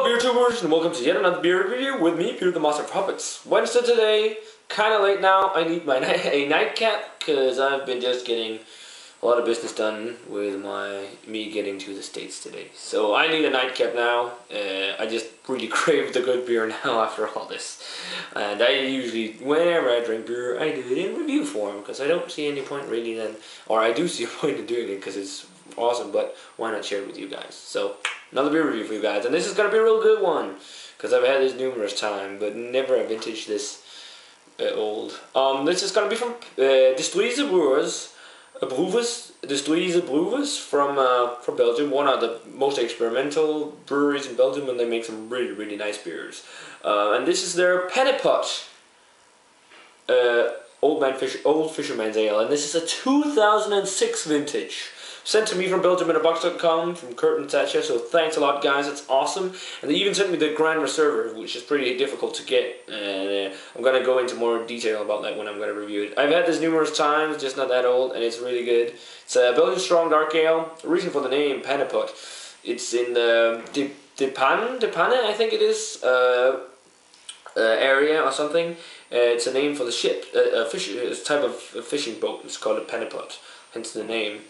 Hello beer tubers and welcome to yet another beer review with me, Peter the Master of Puppets. Wednesday today, kinda late now. I need my a nightcap because I've been just getting a lot of business done with me getting to the States today. So I need a nightcap now. I just really crave the good beer now after all this. And I usually, whenever I drink beer, I do it in review form because I don't see any point really then, or I do see a point in doing it because it's awesome, but why not share it with you guys? So another beer review for you guys, and this is going to be a real good one because I've had this numerous times, but never a vintage this old. This is going to be from Struise Brewers from Belgium, one of the most experimental breweries in Belgium, and they make some really nice beers. And this is their Pannepot Old Fisherman's Ale, and this is a 2006 vintage. Sent to me from BelgiuminAbox.com from Kurt and Tatcha, so thanks a lot guys, it's awesome. And they even sent me the Grand Reserve, which is pretty difficult to get, and I'm going to go into more detail about that when I'm going to review it. I've had this numerous times, just not that old, and it's really good. It's a Belgian strong dark ale. The reason for the name, Pannepot, it's in the De Panne, I think it is, area or something. It's a name for the ship, a type of fishing boat. It's called a Pannepot, hence the name.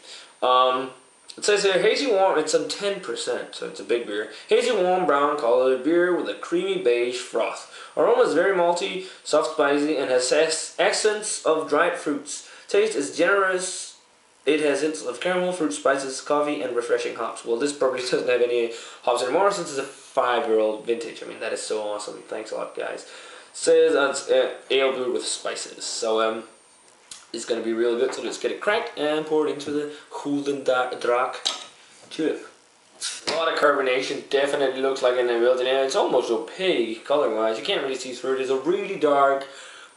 It says here, hazy warm, it's on 10%, so it's a big beer. Hazy warm brown colored beer with a creamy beige froth. Aroma is very malty, soft spicy, and has accents of dried fruits. Taste is generous. It has hints of caramel, fruit, spices, coffee, and refreshing hops. Well, this probably doesn't have any hops anymore since it's a 5-year-old vintage. I mean, that is so awesome. Thanks a lot, guys. Says it's ale brewed with spices. So, it's going to be real good, so let's get it cracked and pour it into the Drak tulip. A lot of carbonation, definitely looks like in the Belgian ale. It's almost opaque color-wise, you can't really see through it. It's a really dark,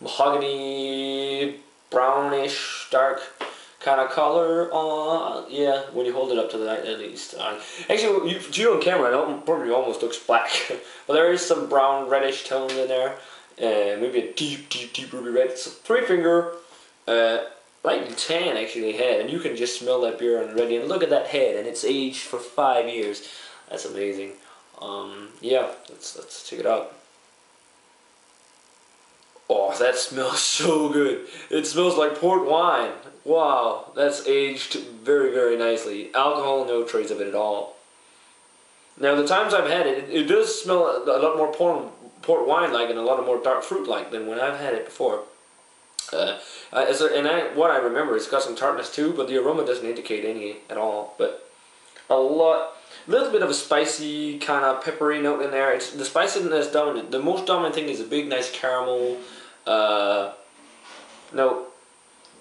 mahogany, brownish, dark kind of color. Yeah, when you hold it up to the light at least. Actually, you on camera, it probably almost looks black. But there is some brown, reddish tones in there. Maybe a deep ruby red. It's a 3-finger. Lightly tan actually head, and you can just smell that beer already. And look at that head, and it's aged for 5 years. That's amazing. Yeah, let's check it out. Oh, that smells so good. It smells like port wine. Wow, that's aged very nicely. Alcohol, no trace of it at all. Now the times I've had it, it does smell a lot more port wine like, and a lot more dark fruit like than when I've had it before. What I remember, it's got some tartness too, but the aroma doesn't indicate any at all. But little bit of a spicy kind of peppery note in there. It's the spiciness dominant. The most dominant thing is a big nice caramel note.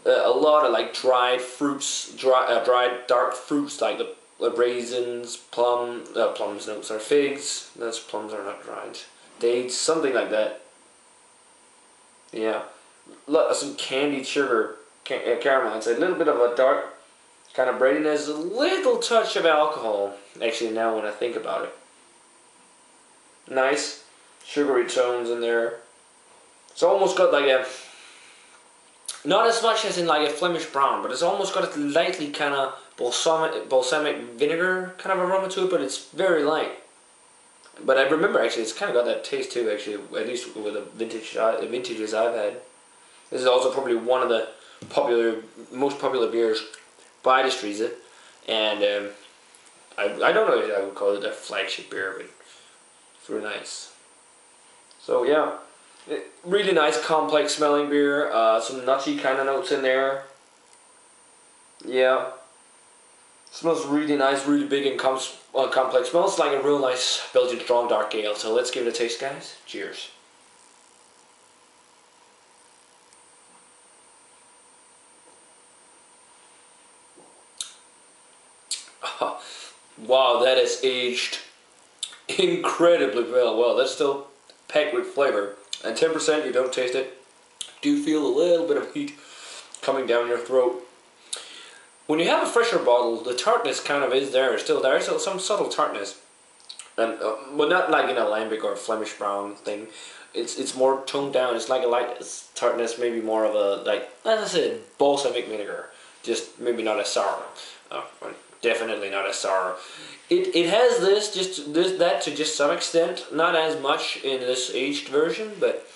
A lot of like dried fruits, dried dark fruits like the raisins, plums notes are figs. Those plums are not dried. Dates, something like that. Yeah. Some candied sugar, caramel. It's a little bit of a dark kind of breadiness, a little touch of alcohol. Actually, now when I think about it, nice sugary tones in there. It's almost got like a, not as much as in like a Flemish brown, but it's almost got a lightly kind of balsamic vinegar kind of aroma to it, but it's very light. But I remember actually, it's kind of got that taste too. Actually, at least with the vintages I've had. This is also probably one of the most popular beers by the Struise, and I don't know if I would call it a flagship beer, but it's really nice. So yeah, really nice complex smelling beer. Some nutty kind of notes in there. Yeah, smells really nice, really big and complex. Smells like a real nice Belgian strong dark ale. So let's give it a taste, guys. Cheers. Wow, that is aged incredibly well. Well, that's still packed with flavor. And 10%, you don't taste it. Do feel a little bit of heat coming down your throat. When you have a fresher bottle, the tartness kind of is there, still there. So some subtle tartness, and but not like an lambic or a Flemish brown thing. It's more toned down. It's like a light tartness, maybe more of a, like, as I said, balsamic vinegar. Just maybe not as sour. definitely not as sour. It has that to just some extent, not as much in this aged version, but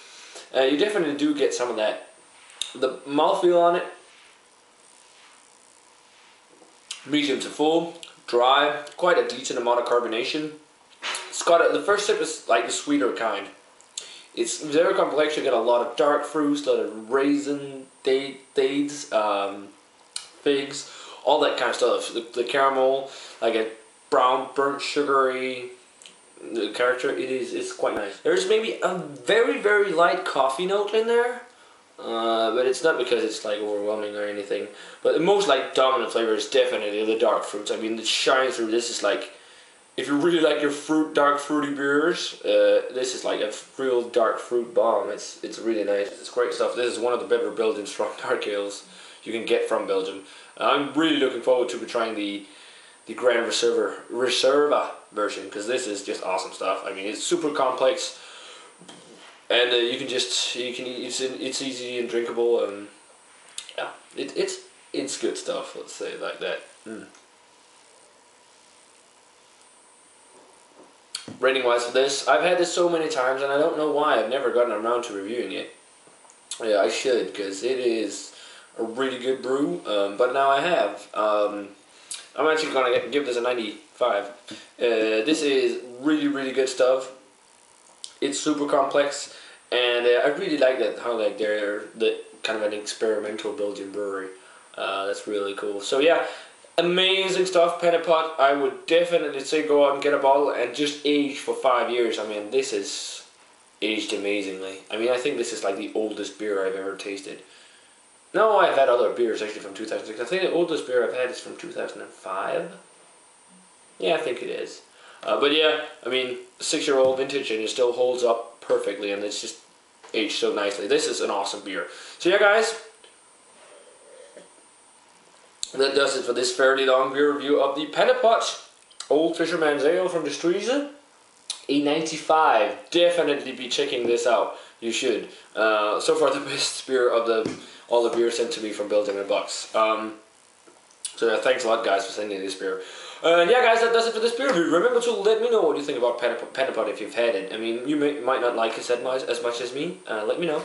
you definitely do get some of that. The mouthfeel on it, medium to full, dry, quite a decent amount of carbonation. It's got the first sip is like the sweeter kind. It's very complex. You get a lot of dark fruits, a lot of raisin, dates, figs, all that kind of stuff. The caramel, like a brown, burnt, sugary character. It's quite nice. There's maybe a very, very light coffee note in there, but it's not because it's like overwhelming or anything. But the most like dominant flavor is definitely the dark fruits. I mean, it shines through. This is like, if you really like your dark fruity beers, this is like a real dark fruit bomb. It's really nice. It's great stuff. This is one of the better Belgian strong dark ales you can get from Belgium. I'm really looking forward to trying the Grand Reserva version, because this is just awesome stuff. I mean, it's super complex, and it's easy and drinkable, and yeah, it's good stuff. Let's say it like that. Rating wise for this, I've had this so many times, and I don't know why I've never gotten around to reviewing it. Yeah, I should, because it is a really good brew, but now I have. I'm actually going to give this a 95. This is really, really good stuff. It's super complex, and I really like that, how like they're kind of an experimental Belgian brewery. That's really cool. So yeah, amazing stuff, Pannepot. I would definitely say go out and get a bottle and just age for 5 years. I mean, this is aged amazingly. I mean, I think this is like the oldest beer I've ever tasted. No, I've had other beers actually from 2006. I think the oldest beer I've had is from 2005. Yeah, I think it is. But yeah, I mean, 6-year-old vintage, and it still holds up perfectly, and it's just aged so nicely. This is an awesome beer. So yeah, guys, that does it for this fairly long beer review of the Pannepot Old Fisherman's Ale from the Struise. A 95. Definitely be checking this out. You should. So far the best beer of all the beers sent to me from Belgium in a box. So yeah, thanks a lot, guys, for sending this beer. Yeah, guys, that does it for this beer review. Remember to let me know what you think about Pannepot if you've had it. I mean, you might not like it as much as me. Let me know.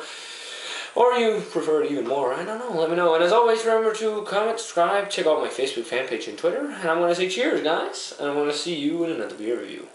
Or you prefer it even more. I don't know. Let me know. And as always, remember to comment, subscribe, check out my Facebook fan page and Twitter. And I'm going to say cheers, guys. And I'm going to see you in another beer review.